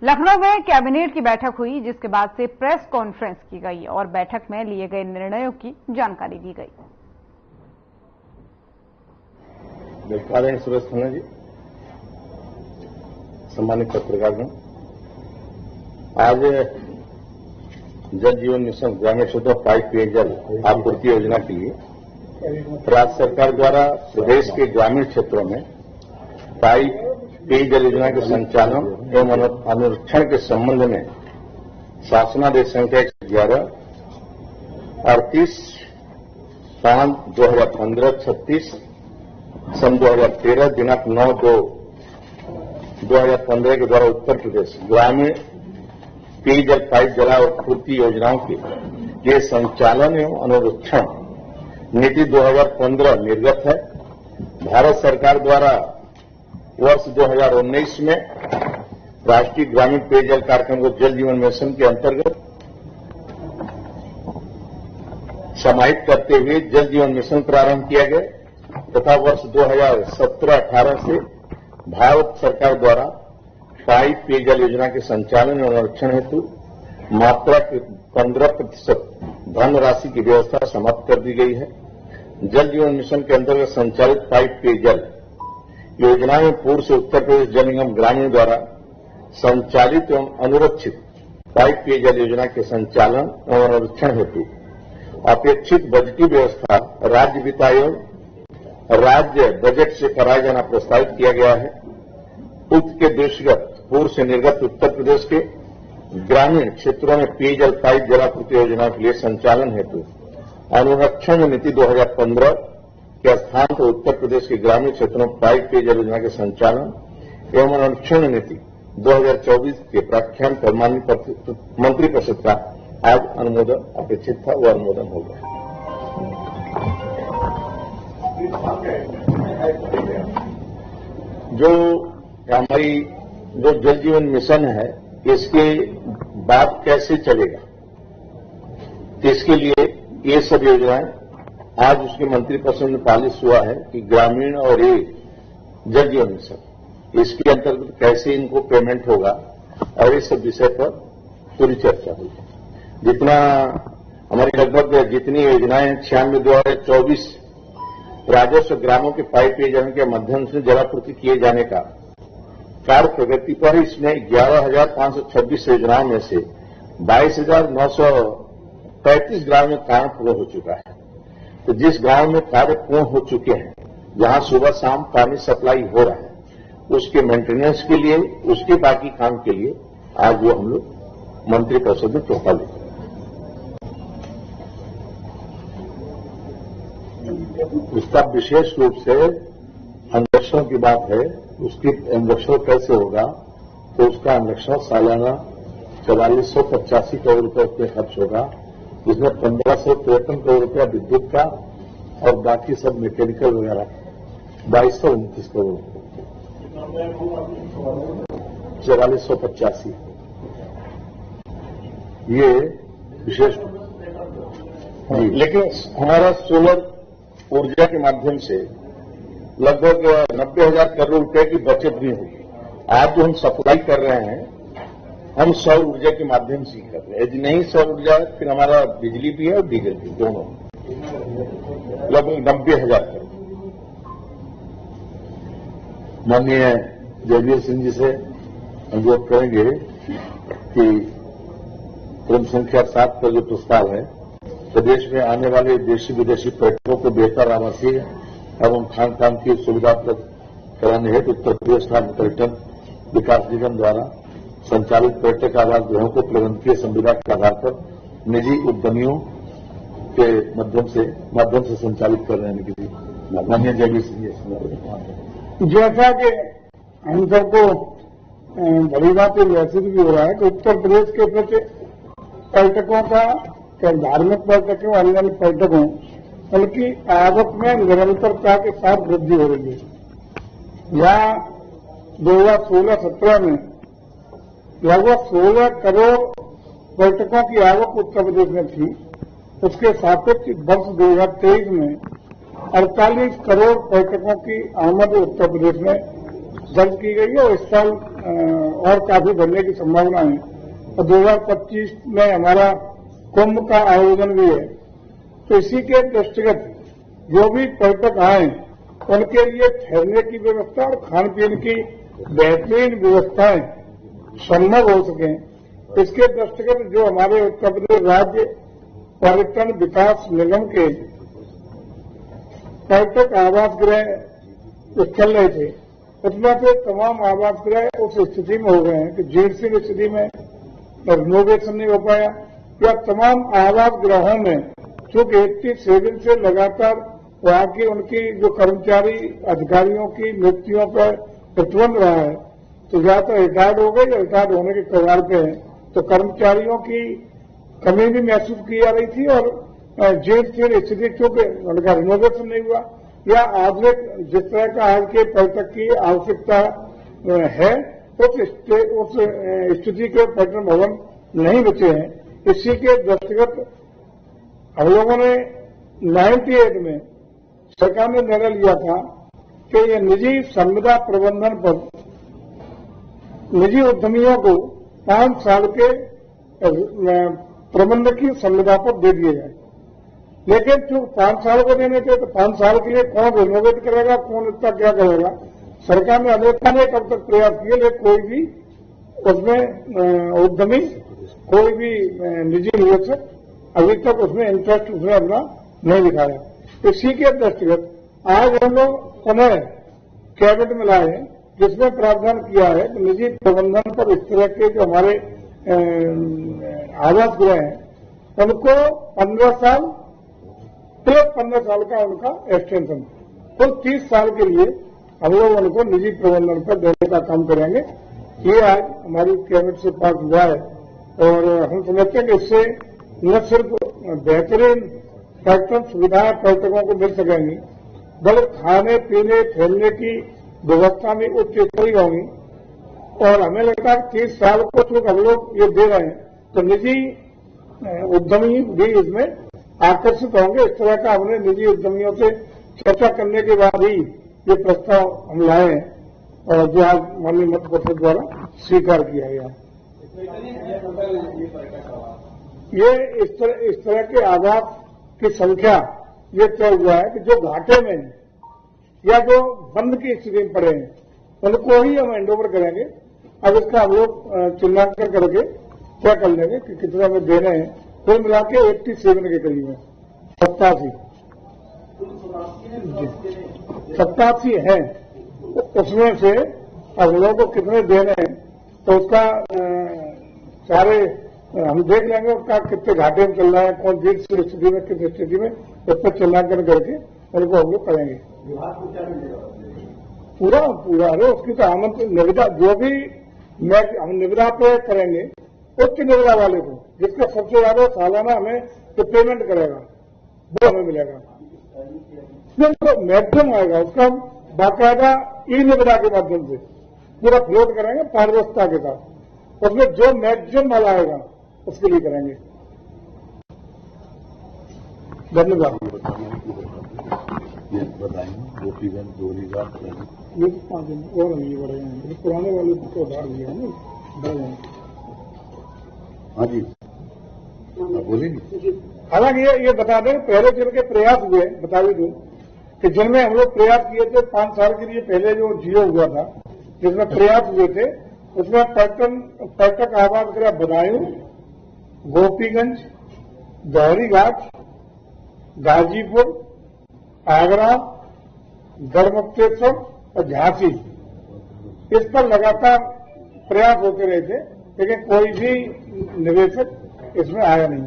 लखनऊ में कैबिनेट की बैठक हुई, जिसके बाद से प्रेस कॉन्फ्रेंस की गई और बैठक में लिए गए निर्णयों की जानकारी दी गई। आदरणीय सुरेश खन्ना जी, सम्मानित पत्रकारगण, आज जल जीवन मिशन ग्रामीण क्षेत्रों में पाइप पेयजल आपूर्ति योजना के लिए राज्य सरकार द्वारा प्रदेश के ग्रामीण क्षेत्रों में पाइप पेयजल योजना के संचालन एवं अनुरक्षण के संबंध में शासनादेश संख्या 11 38/5/2015 36 सन 2013 दिनांक 9/2/2015 के द्वारा उत्तर प्रदेश ग्रामीण पेयजल पाइप जलापूर्ति योजनाओं के संचालन एवं अनुरक्षण नीति 2015 निर्गत है। भारत सरकार द्वारा वर्ष 2019 में राष्ट्रीय ग्रामीण पेयजल कार्यक्रम को जल जीवन मिशन के अंतर्गत समाहित करते हुए जल जीवन मिशन प्रारंभ किया गया तथा वर्ष 2017-18 से भारत सरकार द्वारा पाइप पेयजल योजना के संचालन और अनुरक्षण हेतु मात्रा के 15% धनराशि की व्यवस्था समाप्त कर दी गई है। जल जीवन मिशन के अंतर्गत संचालित पाइप पेयजल योजना में पूर्व से उत्तर प्रदेश जल निगम ग्रामीण द्वारा संचालित एवं अनुरक्षित पाइप पेयजल योजना के संचालन एवं अनुरक्षण हेतु अपेक्षित बजटीय व्यवस्था राज्य वित्त आयोग राज्य बजट से कराया जाना प्रस्तावित किया गया है। उक्त के दृष्टिगत पूर्व से निर्गत उत्तर प्रदेश के ग्रामीण क्षेत्रों में पेयजल पाइप जलापूर्ति योजना के लिए संचालन हेतु अनुरक्षण नीति 2015 के स्थान पर उत्तर प्रदेश के ग्रामीण क्षेत्रों में पाइप पेयजल योजना के संचालन एवं अनुरक्षण नीति 2024 के प्राख्यान पर माननीय मंत्रिपरिषद का आज अनुमोदन अपेक्षित था, वह अनुमोदन हो गया। जो हमारी जल जीवन मिशन है, इसके बाद कैसे चलेगा, इसके लिए ये सब योजनाएं आज उसके मंत्रिपरिषद में पारित हुआ है कि ग्रामीण और ये जल जीवन मिशन, इसके अंतर्गत कैसे इनको पेमेंट होगा और इस सब विषय पर पूरी चर्चा हुई। जितना हमारी लगभग जितनी योजनाएं 96/2024 राजस्व ग्रामों के पाइप पेयजल के माध्यम से जलापूर्ति किए जाने का कार्य प्रगति पर, इसमें 11,526 योजनाओं में से 22,935 गांव में कार्य पूर्ण हो चुका है। तो जिस गांव में कार्य पूर्ण हो चुके हैं, जहां सुबह शाम पानी सप्लाई हो रहा है, उसके मेंटेनेंस के लिए, उसके बाकी काम के लिए आज वो हम लोग मंत्रिपरिषद में प्रस्ताव लेते हैं। उसका विशेष रूप से अनुरक्षण की बात है। उसकी अनुरक्षण कैसे होगा, तो उसका अनुरक्षण सालाना 4485 करोड़ रुपये पे खर्च होगा, जिसमें 1553 करोड़ रुपया विद्युत का और बाकी सब मैकेनिकल वगैरह 2229 करोड़ 4485 ये विशेष जी। लेकिन हमारा सोलर ऊर्जा के माध्यम से लगभग 90,000 करोड़ रुपए की बचत भी हुई। आज जो हम सप्लाई कर रहे हैं, हम सौर ऊर्जा के माध्यम से ही कर रहे हैं। यदि नहीं सौर ऊर्जा, फिर हमारा बिजली भी है और डीजल भी, दोनों लगभग 90,000 करोड़। माननीय जगदीश सिंह जी से अनुरोध करेंगे कि क्रम संख्या 7 पर जो प्रस्ताव है, प्रदेश में आने वाले देशी विदेशी पर्यटकों को बेहतर आवासीय एवं खान पान की सुविधा उपलब्ध कराने हेतु उत्तर प्रदेश राज्य पर्यटन विकास निगम द्वारा संचालित पर्यटक आवास गृहों को प्रबंधकीय संविदा के आधार पर निजी उद्यमियों के माध्यम से संचालित कर रहे हैं। माननीय जगदीश सिंह, जैसा कि हम सबको बड़ी बात वैसे भी हो रहा है कि उत्तर प्रदेश के प्रति पर्यटकों का, चाहे धार्मिक पर्यटकों अन्य पर्यटकों, बल्कि आवक में निरंतरता के साथ वृद्धि हो रही है। यहाँ 2016-17 में लगभग 16 करोड़ पर्यटकों की आवक उत्तर प्रदेश में थी। उसके सापेक्ष वर्ष 2023 में 48 करोड़ पर्यटकों की आमद उत्तर प्रदेश में दर्ज की गई है और इस साल और काफी बढ़ने की संभावना है। और 2025 में हमारा कुंभ का आयोजन भी है। तो इसी के दृष्टिगत जो भी पर्यटक आए उनके लिए ठहरने की व्यवस्था और खान पीन की बेहतरीन व्यवस्थाएं संभव हो सकें, इसके दृष्टिगत जो हमारे उत्तर प्रदेश राज्य पर्यटन विकास निगम के पर्यटक आवास गृह चल रहे थे, उसमें से तमाम आवास गृह उस स्थिति में हो गए हैं कि जीर्ण स्थिति में रिनोवेशन नहीं हो पाया, या तमाम आवास गृहों में चूंकि 87 से लगातार वहां की उनकी जो कर्मचारी अधिकारियों की नियुक्तियों पर प्रतिबंध रहा है, तो या तो रिटायर्ड हो गए या रिटायर्ड होने के कगार पे है, तो कर्मचारियों की कमी भी महसूस की जा रही थी। और जीर्ण स्थिति चूंकि उनका रिनोवेशन नहीं हुआ, या आधुनिक जिस तरह का आज के पर्यटक की आवश्यकता है उस स्थिति के पर्यटन भवन नहीं बचे हैं। इसी के दृष्टिगत हम लोगों ने 98 में सरकार ने निर्णय लिया था कि ये निजी संविदा प्रबंधन पर निजी उद्यमियों को 5 साल के प्रबंधकीय संविदा पर दे दिए जाए। लेकिन जो 5 साल को देने थे, तो 5 साल के लिए कौन रिनोवेट करेगा, कौन इसका क्या करेगा। सरकार ने अनेक अब तक प्रयास किए, लेकिन कोई भी उसमें उद्यमी, कोई भी निजी निवेशक अभी तक उसमें इंटरेस्ट उसने अपना नहीं दिखाया। इसी के दृष्टिगत आज हम लोग पुनः कैबिनेट में लाए हैं, जिसमें प्रावधान किया है कि निजी प्रबंधन पर इस तरह के जो हमारे आवास गृह हैं उनको 15 साल प्लस 15 साल का उनका एक्सटेंशन, कुल 30 साल के लिए हम लोग उनको निजी प्रबंधन पर देने का काम करेंगे। ये आज हमारी कैबिनेट से पास हुआ है और हम समझते हैं कि इससे न सिर्फ बेहतरीन पर्यटन सुविधाएं पर्यटकों को मिल सकेंगी, बल्कि खाने पीने ठहरने की व्यवस्था में उच्च स्तरीय होंगी। और हमें लगता है 30 साल को चूंकि हम लोग ये दे रहे हैं, तो निजी उद्यमी भी इसमें आकर्षित होंगे। इस तरह का हमने निजी उद्यमियों से चर्चा करने के बाद ही ये प्रस्ताव हम लाए हैं और जो आज माननीय मंत्रि परिषद द्वारा स्वीकार किया गया। ये इस तरह के आवास की संख्या ये तय हुआ है कि जो घाटे में या जो बंद की स्थिति में पड़े हैं उनको ही हम हैंड ओवर करेंगे। अब इसका हम लोग चिन्हांकन करके क्या कर लेंगे कि कितना में दे रहे हैं। कुल मिला के 87 के करीब है, 87 है। उसमें से अब लोगों को कितने देने हैं तो उसका सारे हम देख लेंगे, उसका कितने घाटे में चल रहा है, कौन जीर्ण स्थिति में, किस स्थिति में, उस पर चिन्हांकन करके उनको हम लोग करेंगे। पूरा अरे उसकी तो आमंत्रण निविदा जो भी हम निविदा पे करेंगे, उच्च निविदा वाले को जिसका सबसे ज्यादा सालाना हमें जो पेमेंट करेगा वो हमें मिलेगा। तो मैक्सिमम आएगा उसका बाकायदा ई निविदा के माध्यम से पूरा फ्लोट करेंगे पारदर्शिता के साथ। उसमें जो मैक्सिमम वाला आएगा उसके लिए करेंगे। धन्यवाद। गोपीगंज 2000 ये 5 दिन और ये बढ़े हैं, पुराने वाले को उधार दिया है ना, बढ़ गए। हाँ जी बोलिए। हालांकि ये बता दें, पहले जिनके प्रयास हुए बता भी दूं कि जिनमें हम लोग प्रयास किए थे 5 साल के लिए पहले जो जियो हुआ था, जिसमें प्रयास हुए थे उसमें पर्यटक आवास गृह बदायूं, गोपीगंज, जौहरी घाट, गाजीपुर, आगरा, गढ़मुक्तेश्वर और झांसी, इस पर लगातार प्रयास होते रहे थे, लेकिन कोई भी निवेशक इसमें आया नहीं।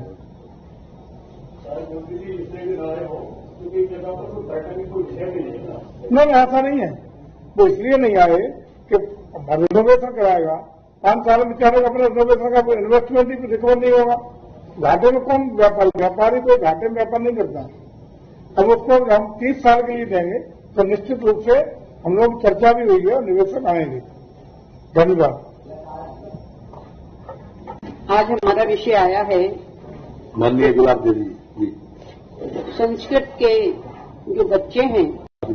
नहीं, ऐसा नहीं है। वो इसलिए नहीं आए कि रिनोवेशन कराएगा, 5 साल में चाहेगा अपने रिनोवेशन का इन्वेस्टमेंट ही रिकवर नहीं होगा। घाटे में कौन व्यापारी कोई घाटे में व्यापार नहीं करता। अब उसको हम 30 साल के लिए देंगे तो निश्चित रूप से हम लोग चर्चा भी हुई है और निवेशक आएंगे। धन्यवाद। आज हमारा विषय आया है माननीय गुलाब देवी जी, संस्कृत के जो बच्चे हैं